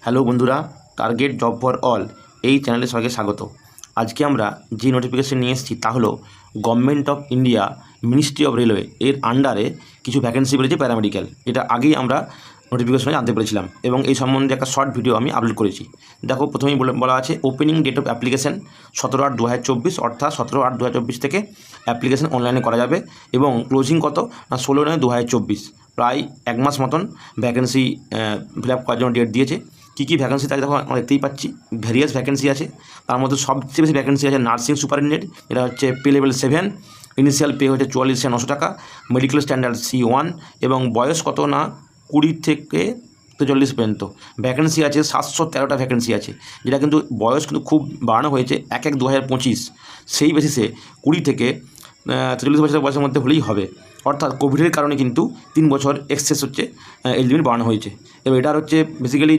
Hello বন্ধুরা, target job for all এই চ্যানেলে সবাইকে স্বাগত। আজকে আমরা যে নোটিফিকেশন নিয়ে এসেছি তা হলো government of India ministry of railway এর আন্ডারে কিছু ভ্যাকেন্সি বেরিয়েছে প্যারামেডিক্যাল। এটা আগেই আমরা নোটিফিকেশনে জানতে পেরেছিলাম এবং এই সম্বন্ধে একটা শর্ট ভিডিও আমি আপলোড করেছি। দেখো, প্রথমেই বলা আছে ওপেনিং ডেট অফ অ্যাপ্লিকেশন 17/8/2024, অর্থাৎ 17/8/2024 থেকে অ্যাপ্লিকেশন অনলাইনে করা যাবে এবং ক্লোজিং কত না 16/9/2024, প্রায় এক মাস মতন ভ্যাকেন্সি ফিল আপ করার জন্য ডেট দিয়েছে। কী কী ভ্যাকেন্সি থাকে দেখো, আমরা দেখতেই পাচ্ছি ভ্যারিয়াস ভ্যাকেন্সি আছে। তার মধ্যে সবচেয়ে বেশি ভ্যাকেন্সি আছে নার্সিং সুপারিনটেন্ডেন্ট, এটা হচ্ছে পে লেভেল 7, ইনিশিয়াল পে হচ্ছে 44,900 টাকা, মেডিকেল স্ট্যান্ডার্ড C1 এবং বয়স কত না 20 থেকে 43 পর্যন্ত। ভ্যাকেন্সি আছে 713টা ভ্যাকেন্সি আছে, যেটা কিন্তু বয়স কিন্তু খুব বাড়ানো হয়েছে 1/1/2025। সেই বেসিসে 20 থেকে 43 বছর বয়সের মধ্যে হলেই হবে, অর্থাৎ কোভিডের কারণে কিন্তু 3 বছর এক্সেস হচ্ছে এজ লিমিট বাড়ানো হয়েছে। এবার এটার হচ্ছে বেসিক্যালি